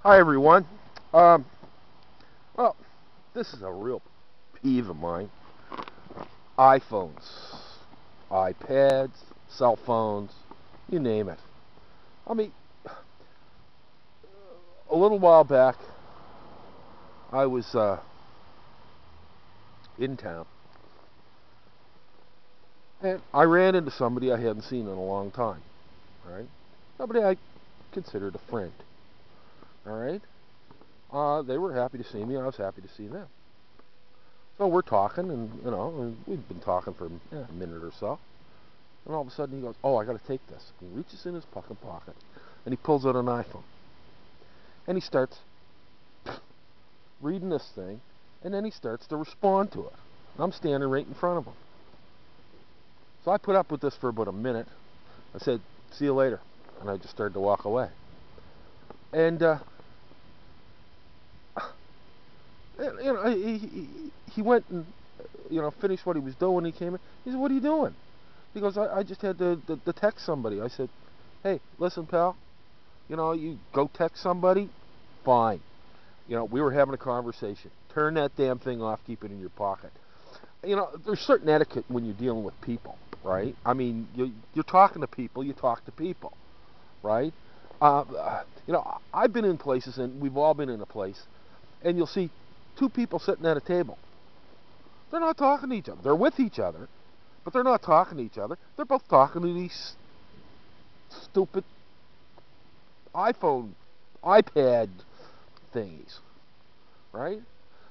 Hi everyone. Um, well, this is a real peeve of mine. iPhones, iPads, cell phones, you name it. I mean, a little while back, I was in town, and I ran into somebody I hadn't seen in a long time. Right? Somebody I considered a friend. All right. They were happy to see me. I was happy to see them. So we're talking, and we've been talking for a minute or so. And all of a sudden he goes, "Oh, I got to take this." He reaches in his pocket, and he pulls out an iPhone. And he starts reading this thing, and then he starts to respond to it. And I'm standing right in front of him. So I put up with this for about a minute. I said, "See you later." And I just started to walk away. And, he went and, finished what he was doing. He came in. He said, "What are you doing?" He goes, I just had to text somebody. I said, "Hey, listen, pal. You go text somebody, fine. We were having a conversation. Turn that damn thing off. Keep it in your pocket." There's certain etiquette when you're dealing with people, right? I mean, you're talking to people. You talk to people, right? I've been in places, and we've all been in a place, and you'll see two people sitting at a table. They're not talking to each other. They're with each other, but they're not talking to each other. They're both talking to these stupid iPhone, iPad thingies, right?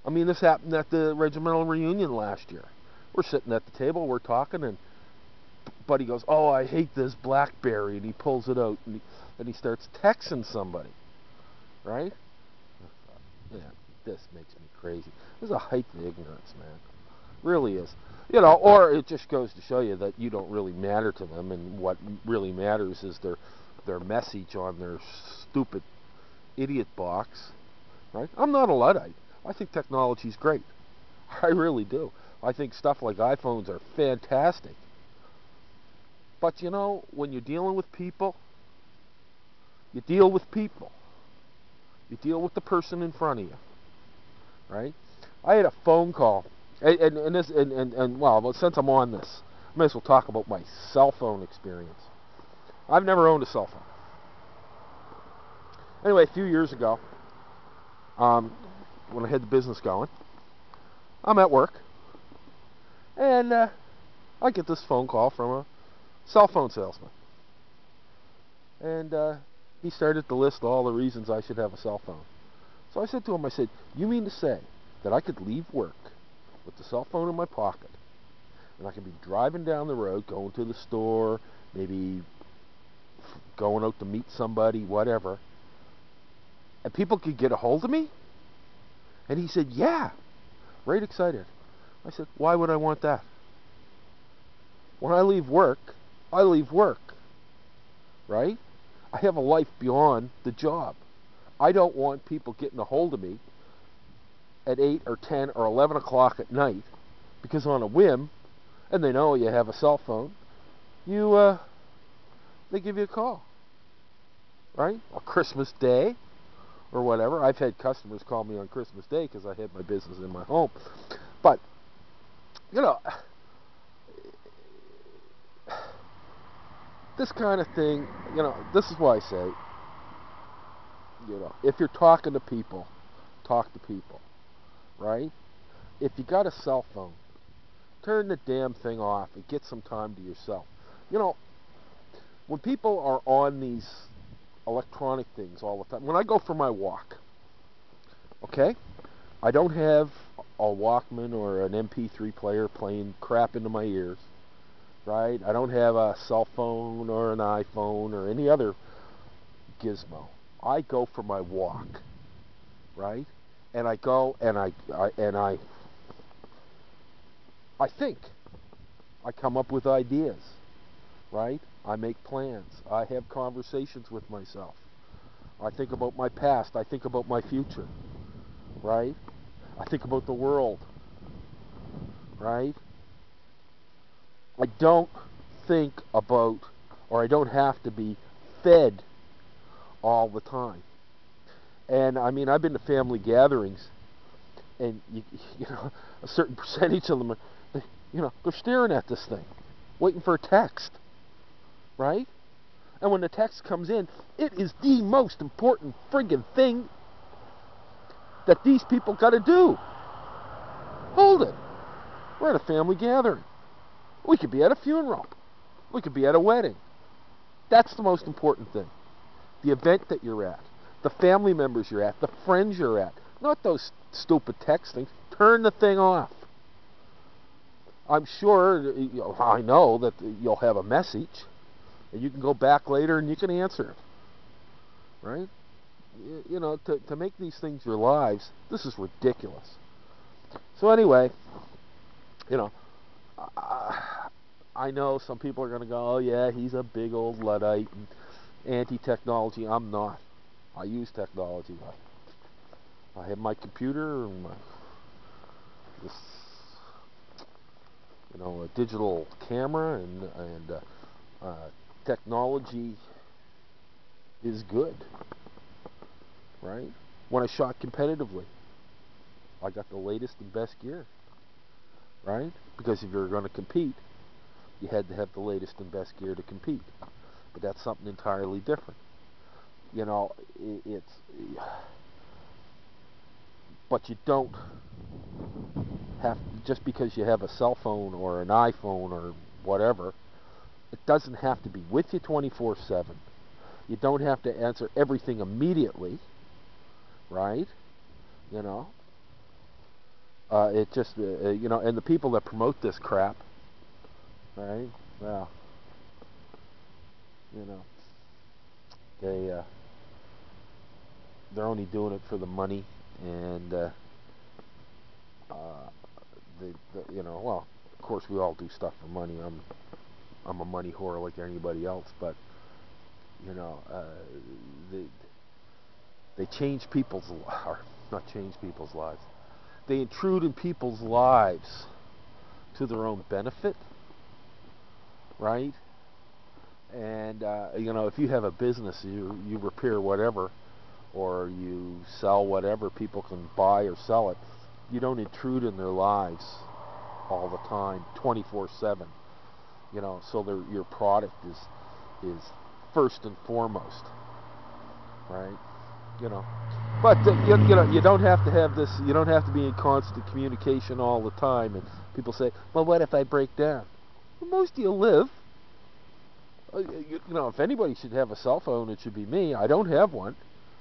I mean, this happened at the regimental reunion last year. We're sitting at the table, we're talking, and Buddy goes, "Oh, I hate this BlackBerry," and he pulls it out, and he starts texting somebody, right? Yeah, this makes me crazy. This is a height of ignorance, man. Really is. Or it just goes to show you that you don't really matter to them, and what really matters is their message on their stupid idiot box, right? I'm not a Luddite. I think technology's great. I really do. I think stuff like iPhones are fantastic. But when you're dealing with people, you deal with people. You deal with the person in front of you, right? I had a phone call, well, since I'm on this, I may as well talk about my cell phone experience. I've never owned a cell phone. Anyway, a few years ago, when I had the business going, I'm at work, and I get this phone call from a cell phone salesman. And he started to list all the reasons I should have a cell phone. So I said to him, I said, "You mean to say that I could leave work with the cell phone in my pocket, and I could be driving down the road, going to the store, maybe going out to meet somebody, whatever, and people could get a hold of me?" And he said, "Yeah," right excited. I said, "Why would I want that? When I leave work, right? I have a life beyond the job. I don't want people getting a hold of me at 8 or 10 or 11 o'clock at night, because on a whim, and they know you have a cell phone, they give you a call, right? Or Christmas Day, or whatever. I've had customers call me on Christmas Day because I had my business in my home. But, this kind of thing, this is why I say, if you're talking to people, talk to people, right? If you got a cell phone, turn the damn thing off and get some time to yourself. When people are on these electronic things all the time, when I go for my walk, okay, I don't have a Walkman or an MP3 player playing crap into my ears, right? I don't have a cell phone or an iPhone or any other gizmo. I go for my walk, right? And I go and I think. I come up with ideas, right? I make plans. I have conversations with myself. I think about my past. I think about my future, right? I think about the world, right? I don't think about, or I don't have to be fed all the time. And I mean, I've been to family gatherings, and you know, a certain percentage of them, they're staring at this thing, waiting for a text, right? And when the text comes in, it is the most important friggin' thing that these people got to do. Hold it. We're at a family gathering. We could be at a funeral. We could be at a wedding. That's the most important thing. The event that you're at. The family members you're at. The friends you're at. Not those stupid texting. Turn the thing off. I'm sure, I know that you'll have a message, and you can go back later and you can answer it. Right? You know, to make these things your lives, this is ridiculous. So anyway, you know, I know some people are going to go, oh yeah, he's a big old Luddite and anti-technology. I'm not. I use technology. I have my computer and this, you know, a digital camera, and technology is good, right? When I shot competitively, I got the latest and best gear, right? Because if you're going to compete, you had to have the latest and best gear to compete. But that's something entirely different. You know, but you don't have, just because you have a cell phone or an iPhone or whatever, it doesn't have to be with you 24/7. You don't have to answer everything immediately, right? You know, it just, you know, and the people that promote this crap, right? Well, you know, they're only doing it for the money, and you know, well, of course we all do stuff for money. I'm a money whore like anybody else, but you know, they change people's, or not change people's lives. They intrude in people's lives to their own benefit, right? And you know, if you have a business, you repair whatever, or you sell whatever, people can buy or sell it. You don't intrude in their lives all the time, 24/7. You know, so your product is first and foremost, right? You know, but you know, you don't have to have this. You don't have to be in constant communication all the time. And people say, well, what if I break down? Well, most of you live. You know, if anybody should have a cell phone, it should be me. I don't have one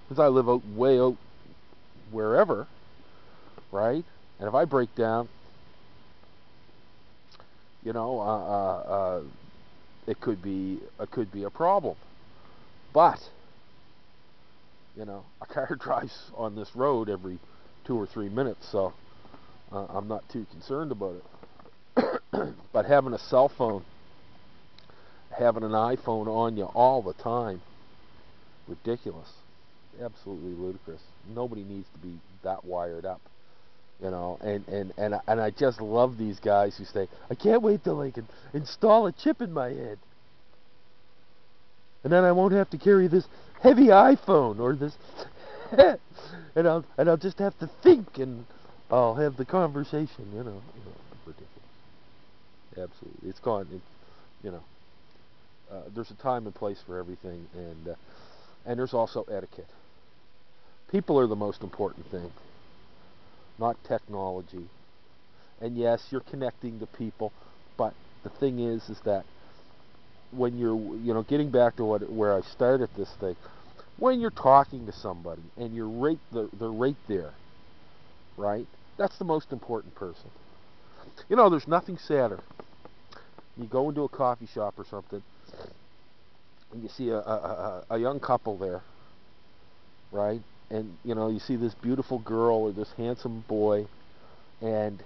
because I live way out wherever, right? And if I break down, you know, it could be a problem. But you know, a car drives on this road every 2 or 3 minutes, so I'm not too concerned about it. But having a cell phone, having an iPhone on you all the time, ridiculous, absolutely ludicrous. Nobody needs to be that wired up, you know. And I just love these guys who say, I can't wait till I can install a chip in my head, and then I won't have to carry this heavy iPhone or this, and I'll just have to think, and I'll have the conversation, you know, ridiculous. Absolutely, it's gone. You know, there's a time and place for everything, and there's also etiquette. People are the most important thing, not technology. And yes, you're connecting to people, but the thing is that when you're, you know, getting back to where I started this thing, when you're talking to somebody and they're right there, right? That's the most important person. You know, there's nothing sadder. You go into a coffee shop or something, and you see a young couple there, right? And you know, you see this beautiful girl or this handsome boy, and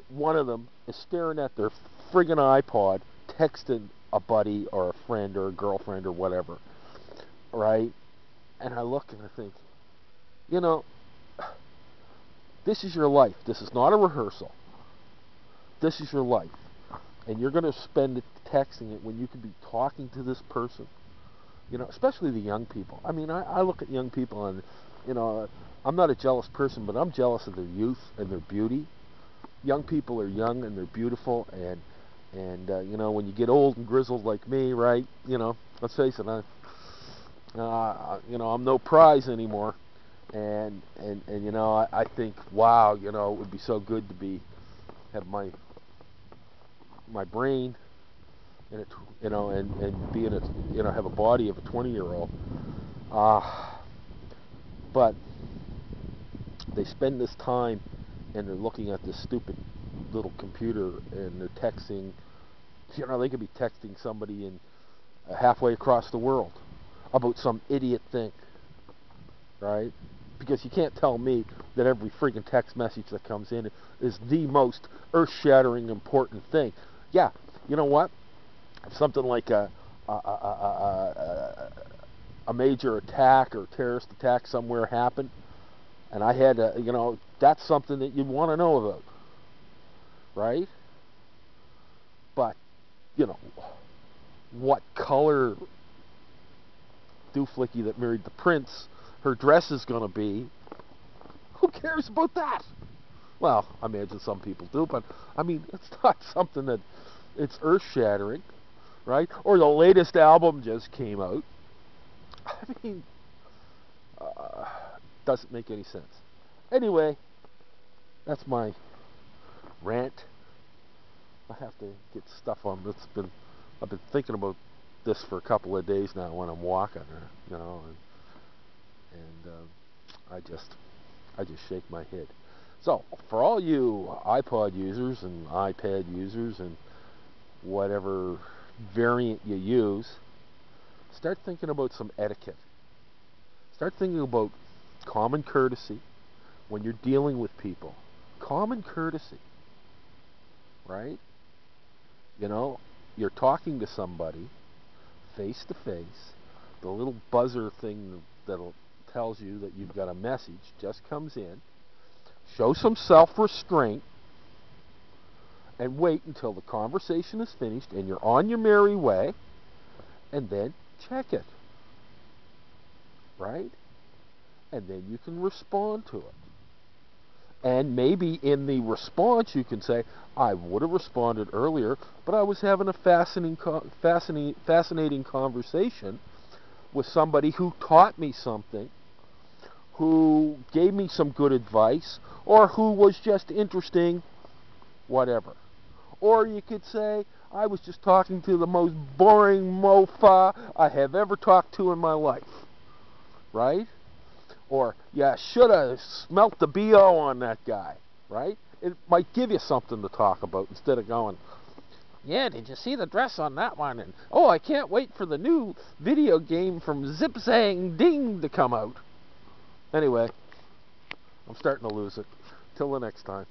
one of them is staring at their friggin' iPod, texting a buddy or a friend or a girlfriend or whatever, right? And I look and I think, you know, this is your life. This is not a rehearsal. This is your life. And you're going to spend it texting it when you could be talking to this person. You know, especially the young people. I mean, I look at young people, and you know, I'm not a jealous person, but I'm jealous of their youth and their beauty. Young people are young and they're beautiful, and you know, when you get old and grizzled like me, right? You know, let's face it, you know, I'm no prize anymore, and you know, I think, wow, you know, it would be so good to have my brain in it, you know, and be in it, you know, have a body of a 20-year-old. But they spend this time and they're looking at this stupid little computer and they're texting. You know, they could be texting somebody in halfway across the world about some idiot thing, right? Because you can't tell me that every freaking text message that comes in is the most earth-shattering important thing. Yeah, you know what? If something like a major attack or terrorist attack somewhere happened, and I had to, you know, that's something that you'd want to know about, right? But, you know, what color dooflicky that married the prince, her dress is going to be, who cares about that? Well, I imagine some people do, but, I mean, it's not something that, it's earth-shattering, right? Or the latest album just came out. I mean, doesn't make any sense. Anyway, that's my rant. I have to get stuff on. I've been thinking about this for a couple of days now when I'm walking, you know, and I just shake my head. So for all you iPod users and iPad users and whatever variant you use, start thinking about some etiquette. Start thinking about common courtesy when you're dealing with people. Common courtesy, right? You know, you're talking to somebody face to face. The little buzzer thing that'll tells you that you've got a message just comes in. Show some self-restraint and wait until the conversation is finished and you're on your merry way, and then check it, right? And then you can respond to it. And maybe in the response you can say, I would have responded earlier, but I was having a fascinating conversation with somebody who taught me something, who gave me some good advice, or who was just interesting, whatever. Or you could say, I was just talking to the most boring mofa I have ever talked to in my life, right? Or, yeah, should have smelt the BO on that guy, right? It might give you something to talk about instead of going, yeah, did you see the dress on that one? And, oh, I can't wait for the new video game from Zip Zang Ding to come out. Anyway, I'm starting to lose it. Till the next time.